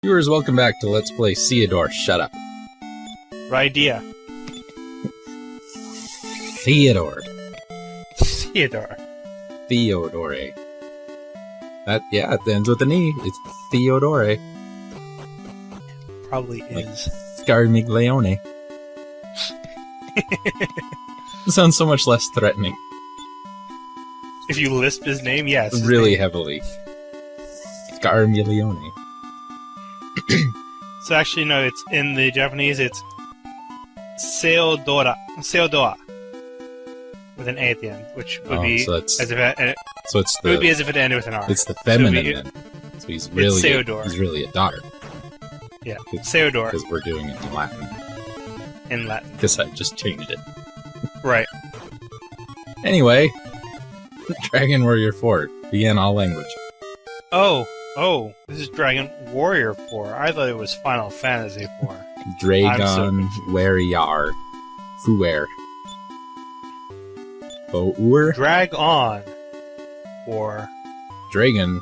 Viewers, welcome back to Let's Play Theodore. Shut up. Idea. Theodore. Theodore. Theodore. Yeah, it ends with an E. It's Theodore. Probably Like is. Scarmiglione. It sounds so much less threatening. If you lisp his name, yes. Really heavily. Scarmiglione. So actually, no, it's in the Japanese, it's Seodora. Seodora. With an A at the end, which would be so it's as if it would be as if it ended with an R. It's the feminine So then. So he's really Theodore. he's really a daughter. Yeah. Seodor. Because we're doing it in Latin. In Latin. Because I just changed it. Right. Anyway, Dragon Warrior 4 began all language. Oh, this is Dragon Warrior 4. I thought it was Final Fantasy 4. Dragon Warrior Fuer. Four? Drag on. Or Dragon.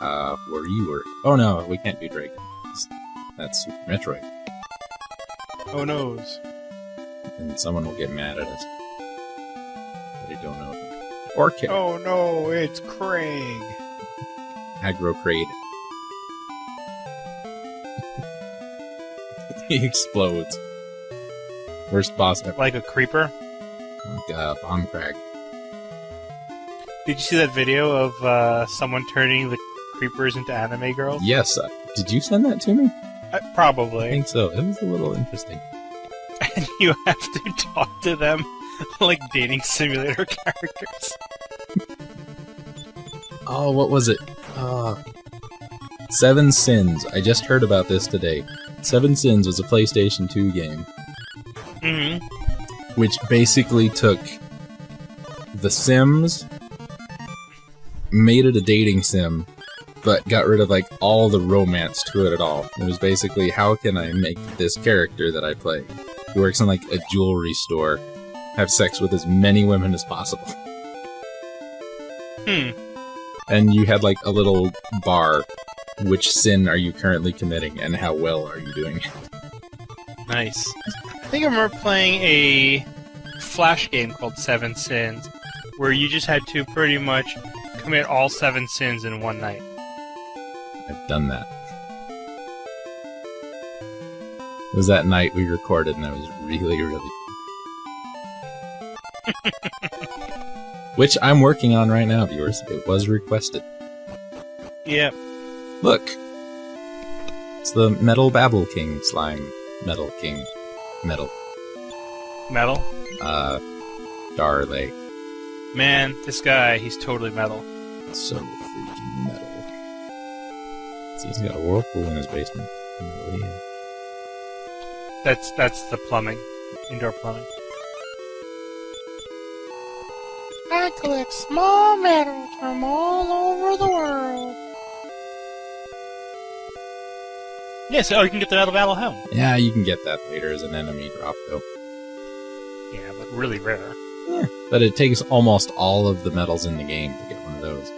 Warrior. Oh no, we can't do Dragon. That's Super Metroid. oh noes. And someone will get mad at us. They don't know. Orchid. Oh no, it's Craig. Aggro Crade. He explodes. Worst boss ever. Like a creeper. Like Bomb Crag. Did you see that video of someone turning the creepers into anime girls? Yes. Did you send that to me? I Probably. think so. It was a little interesting. And you have to talk to them like dating simulator characters. Oh, what was it? Seven Sins. I just heard about this today. Seven Sins was a PlayStation 2 game. Mm-hmm. Which basically took The Sims, made it a dating sim, but got rid of like all the romance to it at all. It was basically, how can I make this character that I play, who works in like a jewelry store, have sex with as many women as possible? And you had like a little bar. Which sin are you currently committing, and how well are you doing it? Nice. I think I remember playing a Flash game called Seven Sins, where you just had to pretty much commit all 7 sins in one night. I've done that. It was that night we recorded, and I was really, really... Which I'm working on right now, viewers. It was requested. Yep. Look! It's the Metal Babble King slime. Metal King. Metal. Metal? Darley. Man, this guy, he's totally metal. So freaking metal. See, he's got a whirlpool in his basement. Oh, yeah. That's the plumbing. Indoor plumbing. I collect small metals from all over the world. Yeah, so you can get the Metal Battle home. Yeah, you can get that later as an enemy drop, though. Yeah, but really rare. Yeah. But it takes almost all of the medals in the game to get one of those.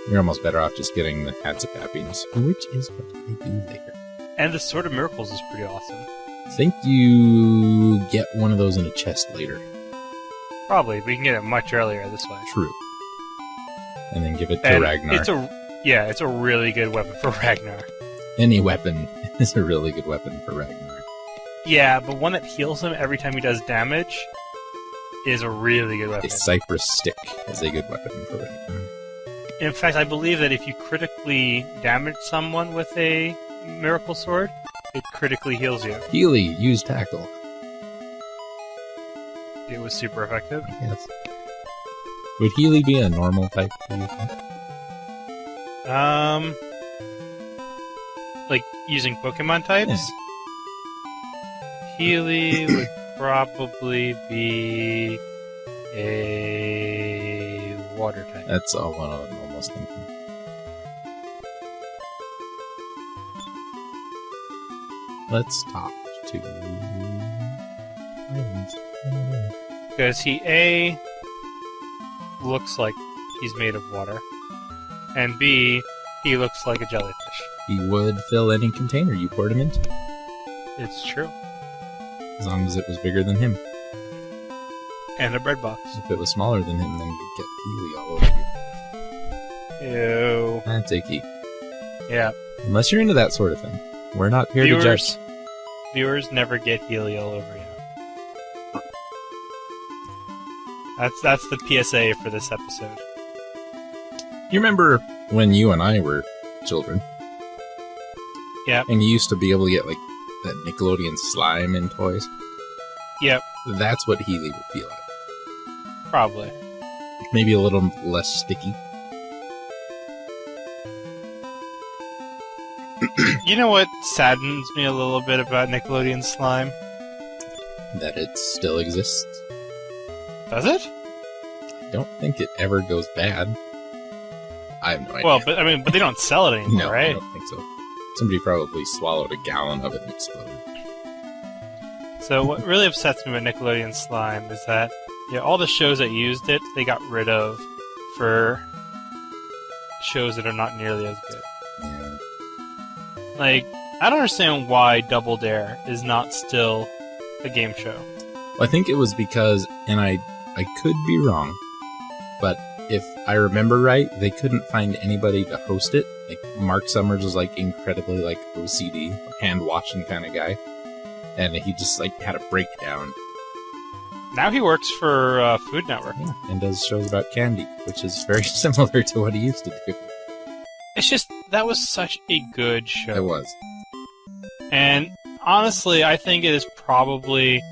You're almost better off just getting the Hats of Happiness, which is what they do later. And the Sword of Miracles is pretty awesome. I think you get one of those in a chest later. Probably, but you can get it much earlier this way. True. And then give it to And Ragnar. it's a really good weapon for Ragnar. Any weapon is a really good weapon for Ragnar. Yeah, but one that heals him every time he does damage is a really good A weapon. Cypress Stick is a good weapon for Ragnar. In fact, I believe that if you critically damage someone with a miracle sword, it critically heals you. Healy, use Tackle. It was super effective. Yes. Would Healy be a normal type, do you think? Like using Pokemon types? Yeah. Healy would probably be a water type. That's all what I'm almost thinking. Let's talk to... Because he A looks like he's made of water, and B he looks like a jellyfish. He would fill any container you poured him into, It's true. as long as it was bigger than him. And a bread box. If it was smaller than him, then you'd get Healy all over you. Ew. That's icky. Yeah. Unless you're into that sort of thing. We're not here to judge. Viewers never get Healy all over you. That's the PSA for this episode. You remember when you and I were children? Yep. And you used to be able to get, like, that Nickelodeon slime in toys? Yep. That's what Healy would feel like. Probably. Maybe a little less sticky. You know what saddens me a little bit about Nickelodeon slime? That it still exists. Does it? I don't think it ever goes bad. I have no idea. Well, but they don't sell it anymore, no, right? I don't think so. Somebody probably swallowed a gallon of it and exploded. So what really upsets me about Nickelodeon slime is that all the shows that used it, they got rid of for shows that are not nearly as good. Yeah. Like, I don't understand why Double Dare is not still a game show. Well, I think it was because, and I could be wrong, but if I remember right, they couldn't find anybody to host it. Like, Mark Summers was, like, incredibly, like, OCD, hand-washing kind of guy. And he just, like, had a breakdown. Now he works for Food Network. Yeah, and does shows about candy, which is very similar to what he used to do. It's just, that was such a good show. It was. And honestly, I think it is probably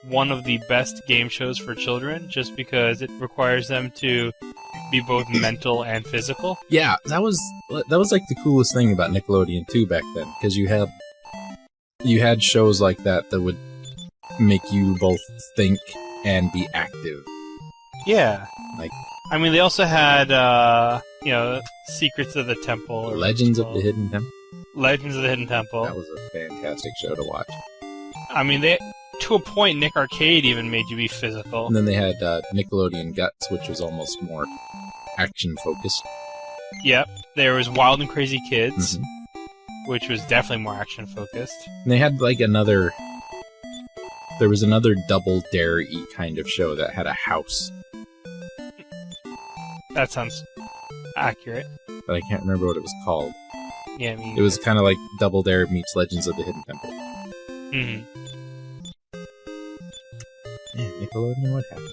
one of the best game shows for children, just because it requires them to be both mental and physical. Yeah, that was like the coolest thing about Nickelodeon too back then, because you had shows like that would make you both think and be active. Yeah. Like, I mean, they also had Secrets of the Temple, or Legends of the Hidden Temple. Legends of the Hidden Temple. That was a fantastic show to watch. I mean, to a point, Nick Arcade even made you be physical. And then they had Nickelodeon Guts, which was almost more action-focused. Yep. There was Wild and Crazy Kids, Mm-hmm. which was definitely more action-focused. And they had, like, there was another Double Dare-y kind of show that had a house. That sounds accurate. But I can't remember what it was called. Yeah, I mean... It was kind of like Double Dare meets Legends of the Hidden Temple. Mm-hmm. Man, Nickelodeon, what happened?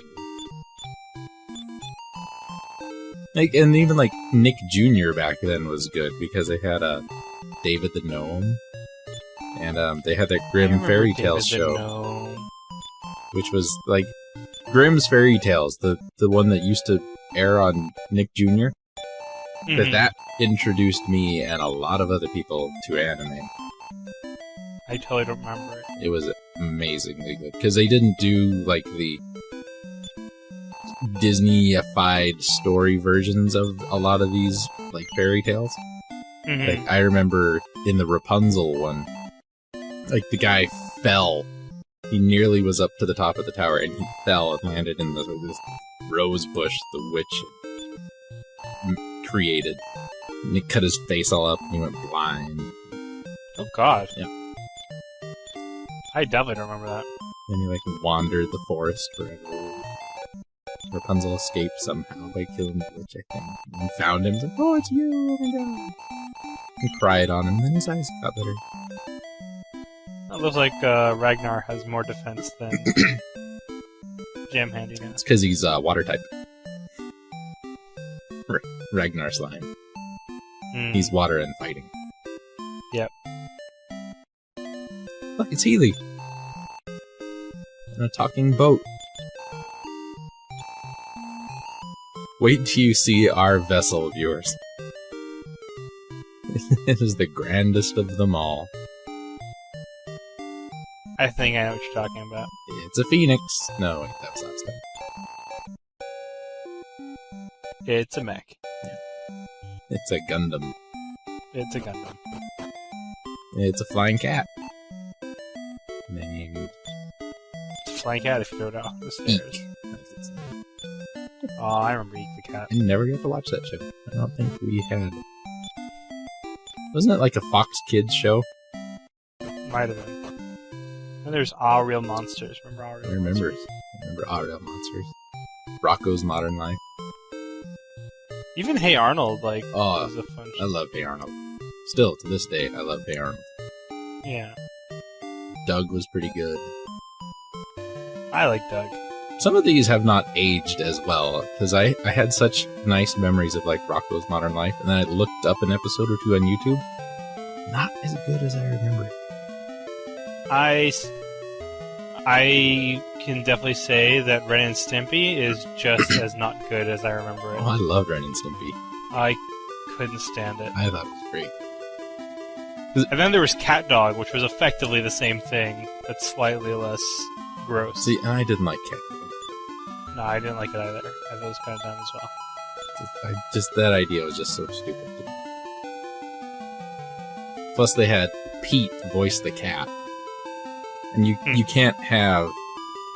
Like, and even like Nick Jr. back then was good because they had David the Gnome, and they had that Grimm Fairy Tales show, which was like Grimm's Fairy Tales, the one that used to air on Nick Jr. Mm-hmm. That introduced me and a lot of other people to anime. I totally don't remember it. It was amazingly good because they didn't do like the Disney-ified story versions of a lot of these like fairy tales. Mm-hmm. Like, I remember in the Rapunzel one, like, the guy fell. He nearly was up to the top of the tower, and he fell and landed in this rose bush the witch created. And he cut his face all up, and he went blind. Oh, God. Yeah. I definitely don't remember that. Then he, like, wandered the forest forever. Rapunzel escaped somehow by killing the witch, I think. And he found him, and was like, oh, it's you, oh my god. He cried on him, and then his eyes got better. It looks like Ragnar has more defense than Jam Handy now. It's because he's water type. Ragnar Slime. Mm. He's water and fighting. Yep. Look, it's Healy. On a talking boat. Wait till you see our vessel, viewers. It is the grandest of them all. I think I know what you're talking about. It's a phoenix. No, wait, that was last time. It's a mech. It's a Gundam. It's a Gundam. It's a flying cat. Named It's a flying cat if you throw it off the stairs. Eek. That's its name. Oh, I remember Eek the cat. I never got to watch that show. I don't think we had. Wasn't it like a Fox Kids show? Might have been. And there's All Real Monsters. Remember All Real Monsters? I remember All Real Monsters. Rocco's Modern Life. Even Hey Arnold, like, Oh, was a fun I love Hey Arnold. Still, to this day, I love Hey Arnold. Yeah. Doug was pretty good. I like Doug. Some of these have not aged as well, because I had such nice memories of, like, Rocco's Modern Life, and then I looked up an episode or two on YouTube. Not as good as I remember. I can definitely say that Ren and Stimpy is just as not good as I remember it. Oh, I loved Ren and Stimpy. I couldn't stand it. I thought it was great. And then there was Cat Dog, which was effectively the same thing, but slightly less gross. See, and I didn't like Cat Dog. No, I didn't like it either. I thought it was kind of dumb as well. That idea was just so stupid to me. Plus, they had Pete voice the cat. And you can't have...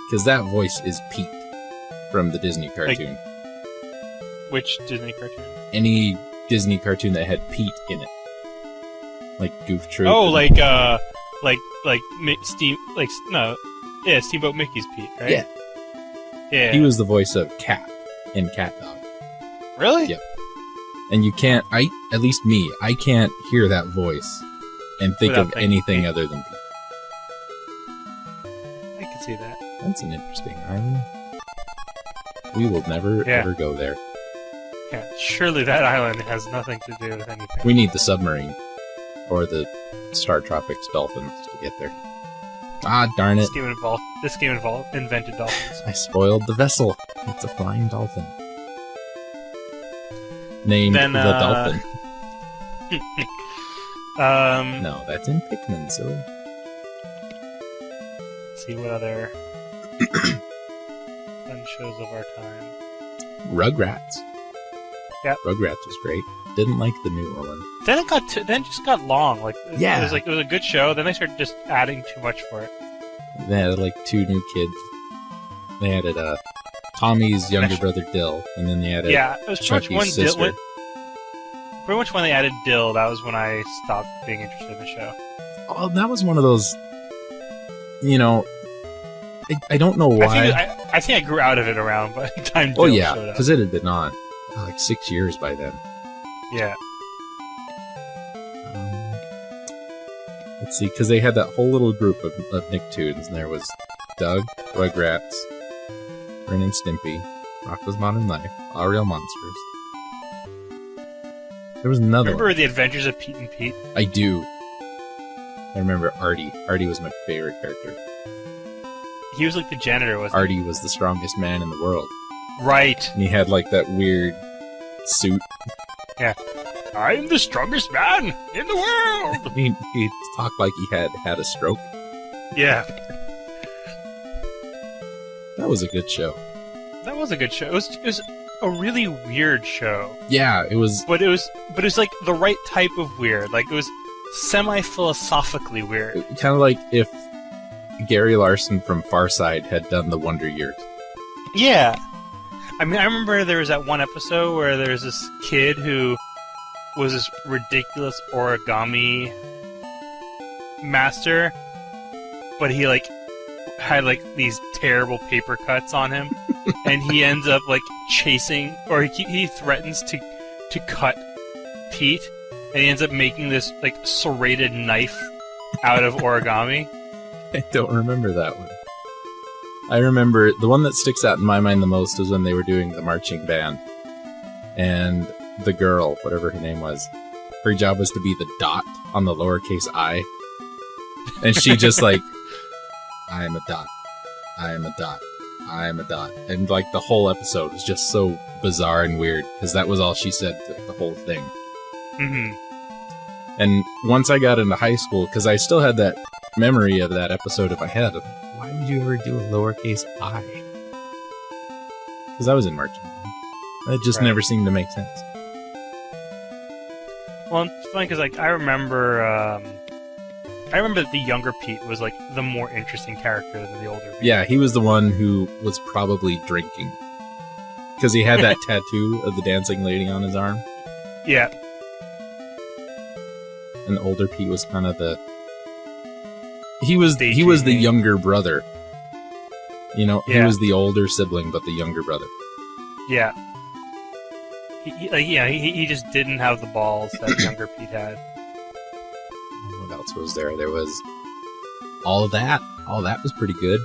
Because that voice is Pete from the Disney cartoon. Which Disney cartoon? Any Disney cartoon that had Pete in it. Like Goof Troop. Oh, Steamboat Mickey's Pete, right? Yeah. Yeah. He was the voice of Cat in Cat Dog. Really? Yep. And you can't, at least me, I can't hear that voice and think of anything other than Pete. I can see that. That's an interesting island. We will never, ever go there. Yeah, surely that island has nothing to do with anything. We need the submarine. Or the Star Tropics dolphins to get there. Ah, darn it. This game invented dolphins. I spoiled the vessel. It's a flying dolphin. Named the Dolphin. No, that's in Pikmin, silly. Let's see what other fun shows of our time. Rugrats. Yep. Rugrats was great. Didn't like the newer one. Then it just got long. Like it was a good show. Then they started just adding too much for it. They had like 2 new kids. They added Tommy's younger brother Dill, and then they added it was Chucky's sister. Pretty much when they added Dill, that was when I stopped being interested in the show. Oh, that was one of those. You know, I don't know why. I think I grew out of it around by the time Dill showed up. Because it had been on like 6 years by then. Yeah. Let's see, because they had that whole little group of Nicktoons, and there was Doug, Rugrats, Ren and Stimpy, Rocko's Modern Life, All Real Monsters. There was another one. Remember The Adventures of Pete and Pete? I do. I remember Artie. Artie was my favorite character. He was like the janitor, wasn't he? Artie was the strongest man in the world. Right. And he had like that weird suit. Yeah. I'm the strongest man in the world! He talked like he had a stroke. Yeah. That was a good show. That was a good show. It was a really weird show. Yeah, it was... But it was like the right type of weird. Like, it was semi-philosophically weird. Kind of like if Gary Larson from Far Side had done the Wonder Years. Yeah. I mean, I remember there was that one episode where there was this kid who was this ridiculous origami master, but he, like, had, like, these terrible paper cuts on him, and he ends up, like, chasing, or he threatens to cut Pete, and he ends up making this, like, serrated knife out of origami. I don't remember that one. I remember the one that sticks out in my mind the most is when they were doing the marching band, and the girl, whatever her name was, her job was to be the dot on the lowercase I, and she just like, I am a dot, I am a dot, I am a dot, and like the whole episode was just so bizarre and weird because that was all she said, like, the whole thing. Mm-hmm. And once I got into high school, because I still had that memory of that episode in my head, I'm like, why would you ever do a lowercase I? Because I was in marching band. That just never seemed to make sense. Well, it's funny because, like, I remember that the younger Pete was, like, the more interesting character than the older Pete. Yeah, he was the one who was probably drinking. Because he had that tattoo of the dancing lady on his arm. Yeah. and older Pete was kind of the... He was the younger brother. You know, he was the older sibling, but the younger brother. Yeah. He just didn't have the balls that younger Pete had. What else was there? There was all that. All that was pretty good.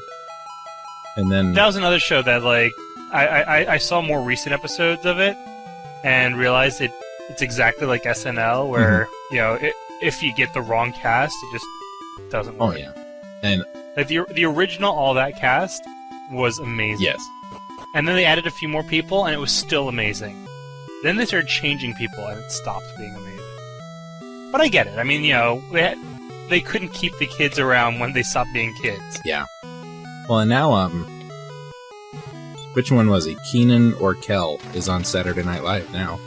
And then... That was another show that, like, I saw more recent episodes of it and realized it's exactly like SNL, where, you know, if you get the wrong cast, it just doesn't work. Oh, yeah. And like the original All That cast was amazing. yes. And then they added a few more people, and it was still amazing. Then they started changing people, and it stopped being amazing. But I get it. I mean, you know, they couldn't keep the kids around when they stopped being kids. Yeah. Well, and now, which one was he? Keenan or Kel is on Saturday Night Live now.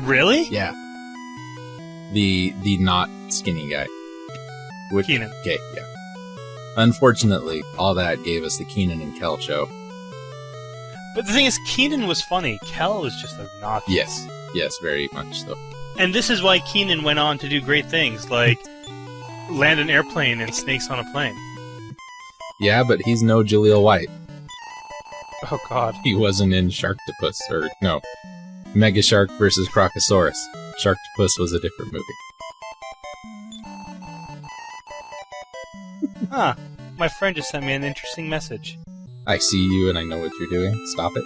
Really? Yeah. The not skinny guy. Keenan. Okay, yeah. Unfortunately, All That gave us the Keenan and Kel show. But the thing is, Keenan was funny. Kel was just obnoxious. Yes, very much so. And this is why Keenan went on to do great things, like land an airplane and Snakes on a Plane. Yeah, but he's no Jaleel White. Oh, God. He wasn't in Sharktopus, or no, Mega Shark versus Crocosaurus. Sharktopus was a different movie. Huh. My friend just sent me an interesting message. I see you and I know what you're doing. Stop it.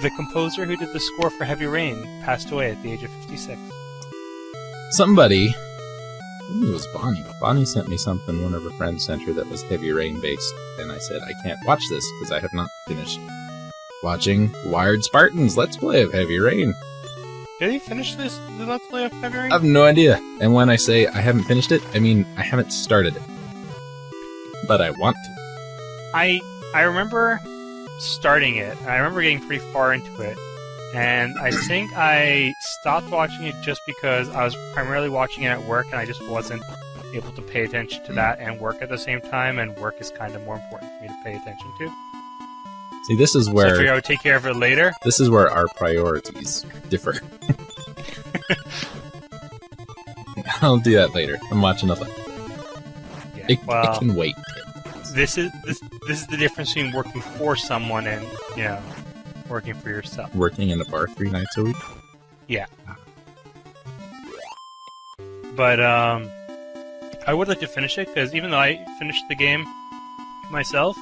The composer who did the score for Heavy Rain passed away at the age of 56. Somebody... I think it was Bonnie. Bonnie sent me something one of her friends sent her that was Heavy Rain based, and I said, I can't watch this because I have not finished watching Wired Spartans Let's Play of Heavy Rain. Did he finish the Let's Play of Heavy Rain? I have no idea. And when I say I haven't finished it, I mean I haven't started it. But I want to. I remember starting it, and I remember getting pretty far into it, and I think I stopped watching it just because I was primarily watching it at work, and I just wasn't able to pay attention to that and work at the same time, and work is kind of more important for me to pay attention to. See, this is So I where figured I would take care of it later. this is where our priorities differ. I'll do that later. I'm watching a film. Yeah, It well, can wait. this is the difference between working for someone and, you know, working for yourself. Working in a bar 3 nights a week? Yeah. But I would like to finish it, because even though I finished the game myself,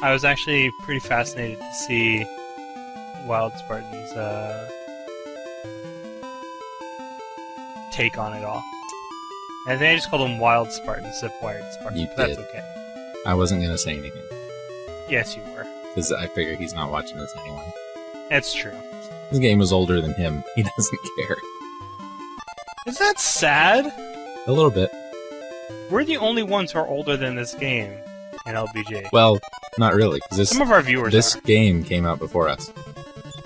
I was actually pretty fascinated to see Wild Spartan's take on it all. And I think I just called them Wild Spartans, Zip Wired Spartans. You That's did. okay. I wasn't going to say anything. Yes, you were. Because I figure he's not watching this anyway. That's true. This game is older than him. He doesn't care. Is that sad? A little bit. We're the only ones who are older than this game in LBJ. Well, not really. 'Cause Some of our viewers this are. game came out before us.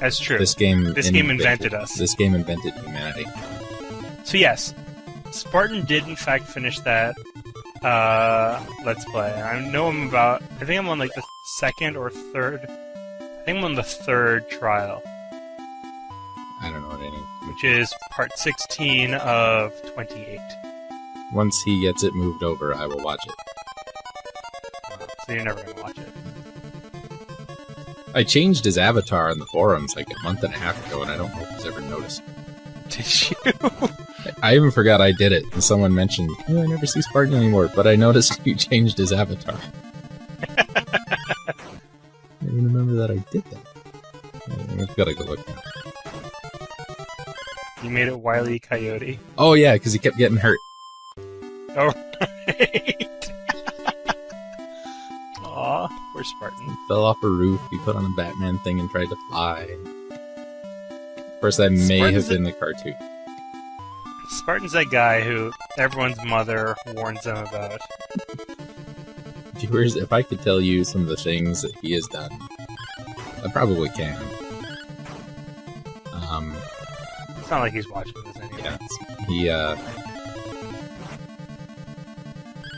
That's true. This game invented us. This game invented humanity. So yes, Spartan did in fact finish that Let's Play. And I know I think I'm on like the second or third. I think I'm on the third trial, I don't know what any. which is part 16 of 28. Once he gets it moved over, I will watch it. So you're never gonna watch it. I changed his avatar on the forums like a month and a half ago, and I don't know if he's ever noticed. Did you? I even forgot I did it, and someone mentioned, oh, I never see Spartan anymore, but I noticed you changed his avatar. I didn't even remember that I did that. I've got to go look now. You made it Wile E. Coyote. Oh yeah, because he kept getting hurt. Oh, right. Aw, poor Spartan. He fell off a roof, he put on a Batman thing and tried to fly. Of course, that may Spartan's have been the cartoon. Spartan's that guy who everyone's mother warns them about. Viewers, if I could tell you some of the things that he has done, I probably can. It's not like he's watching this anyway. Yeah,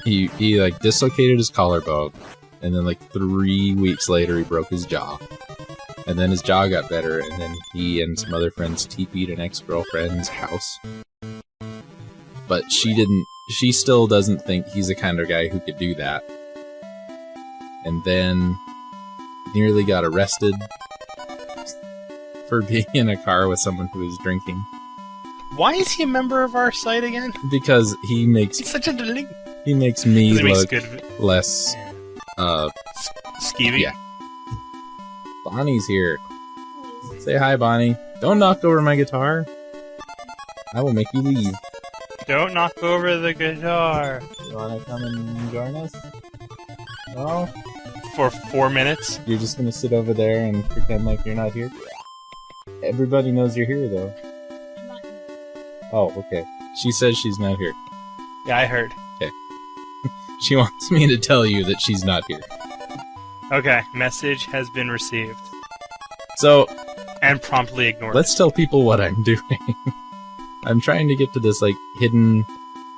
he like dislocated his collarbone, and then like 3 weeks later he broke his jaw. And then his jaw got better, and then he and some other friends TP'd an ex-girlfriend's house. but she still doesn't think he's the kind of guy who could do that. And then nearly got arrested for being in a car with someone who was drinking. Why is he a member of our site again? Because he makes He's such a delinquent. he makes me look good. less Skeevy? Yeah. Bonnie's here. Say hi, Bonnie. Don't knock over my guitar. I will make you leave. Don't knock over the guitar. You wanna come and join us? No? For 4 minutes? You're just gonna sit over there and pretend like you're not here? Everybody knows you're here, though. Oh, okay. She says she's not here. Yeah, I heard. She wants me to tell you that she's not here. Okay, message has been received. So, and promptly ignored. Let's tell people what I'm doing. I'm trying to get to this, like, hidden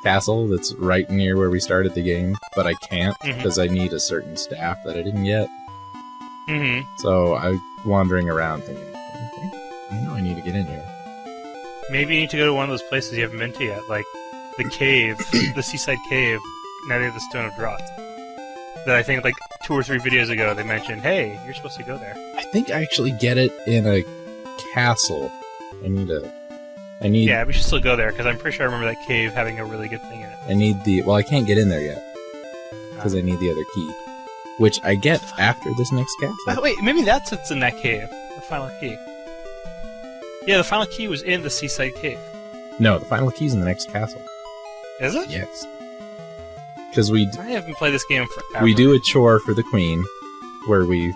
castle that's right near where we started the game, but I can't because I need a certain staff that I didn't get. So I'm wandering around thinking, I know I need to get in here. Maybe you need to go to one of those places you haven't been to yet, like the cave, the seaside cave, near the Stone of Drought. That I think, like, 2 or 3 videos ago they mentioned, hey, you're supposed to go there. I think I actually get it in a castle. Yeah, we should still go there, because I'm pretty sure I remember that cave having a really good thing in it. Well, I can't get in there yet, because I need the other key. Which I get after this next castle. Oh, wait, maybe that's what's in that cave. The final key. Yeah, the final key was in the seaside cave. No, the final key's in the next castle. Is it? Yes. Because I haven't played this game forever. We do a chore for the queen, where we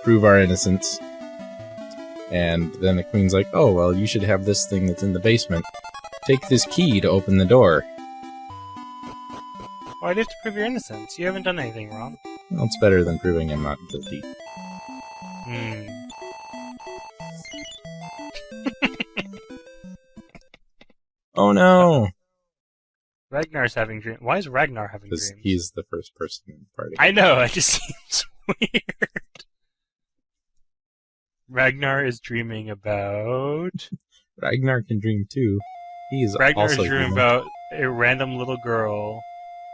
prove our innocence. And then the queen's like, oh, well, you should have this thing that's in the basement. Take this key to open the door. Why do you have to prove your innocence? You haven't done anything wrong. Well, it's better than proving I'm not guilty. Oh no! Ragnar's having dreams. Why is Ragnar having dreams? Because he's the first person in the party. I know, it just seems weird. Ragnar is dreaming about... Ragnar can dream too. Ragnar also is dreaming about a random little girl,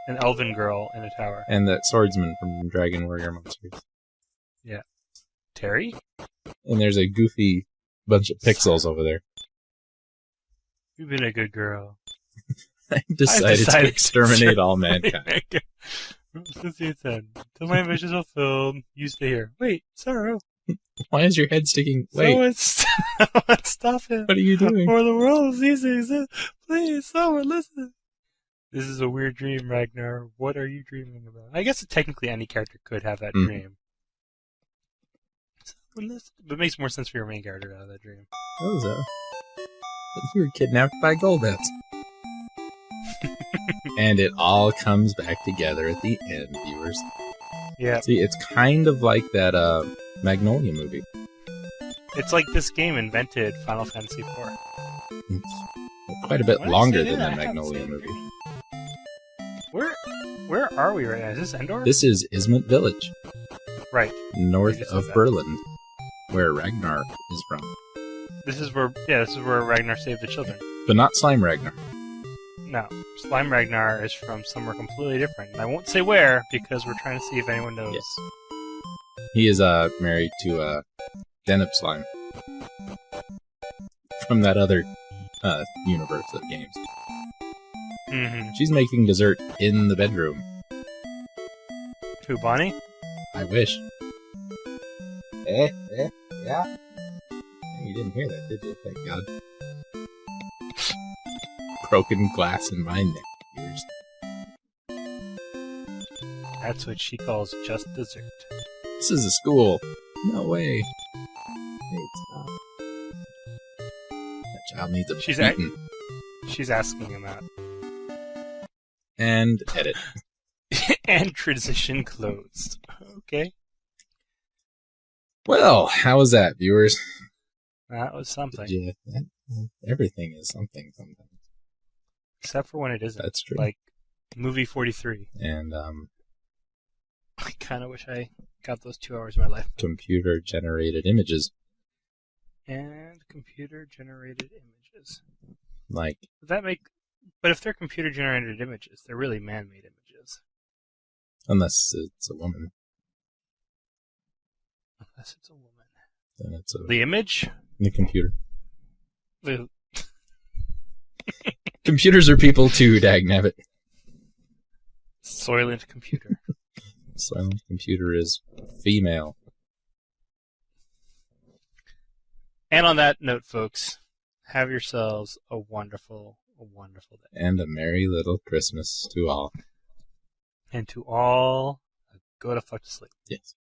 an elven girl, in a tower. And that swordsman from Dragon Warrior Monsters. Yeah. Terry? And there's a goofy bunch of pixels over there. You've been a good girl. I've decided to exterminate all mankind. Since you said, till my ambitions are fulfilled, you stay here. Wait, Sorrow. Why is your head sticking? Wait. Someone stop him. What are you doing? Or the world will cease to exist. Please, someone listen. This is a weird dream, Ragnar. What are you dreaming about? I guess technically any character could have that dream. Someone listen. But it makes more sense for your main character to have that dream. What was that? You were kidnapped by Golbets. And it all comes back together at the end, viewers. Yeah. See, it's kind of like that Magnolia movie. It's like this game invented Final Fantasy IV. It's quite a bit longer than the Magnolia movie. Where are we right now? Is this Endor? This is Ismont Village. Right. North of Berlin, where Ragnar is from. This is where Ragnar saved the children. But not Slime Ragnar. No. Slime Ragnar is from somewhere completely different. I won't say where, because we're trying to see if anyone knows. Yes. He is married to Denip Slime. From that other universe of games. She's making dessert in the bedroom. Who, Bonnie? I wish. Yeah. You didn't hear that, did you? Thank God. Broken glass in my neck, ears. That's what she calls just dessert. This is a school. No way. Hey, stop. That child needs a beating. She's asking him out. And edit. And transition closed. Okay. Well, how was that, viewers? That was something. Yeah, everything is something sometimes. Except for when it isn't. That's true. Like movie 43. And I kind of wish I got those 2 hours of my life. Computer-generated images. And computer-generated images. Like... But if they're computer-generated images, they're really man-made images. Unless it's a woman. Unless it's a woman. Then it's The image? the computer. The... Computers are people too, dagnabbit. Soylent computer. Silent computer is female. And on that note, folks, have yourselves a wonderful day. And a merry little Christmas to all. And to all, go to fuck to sleep. Yes.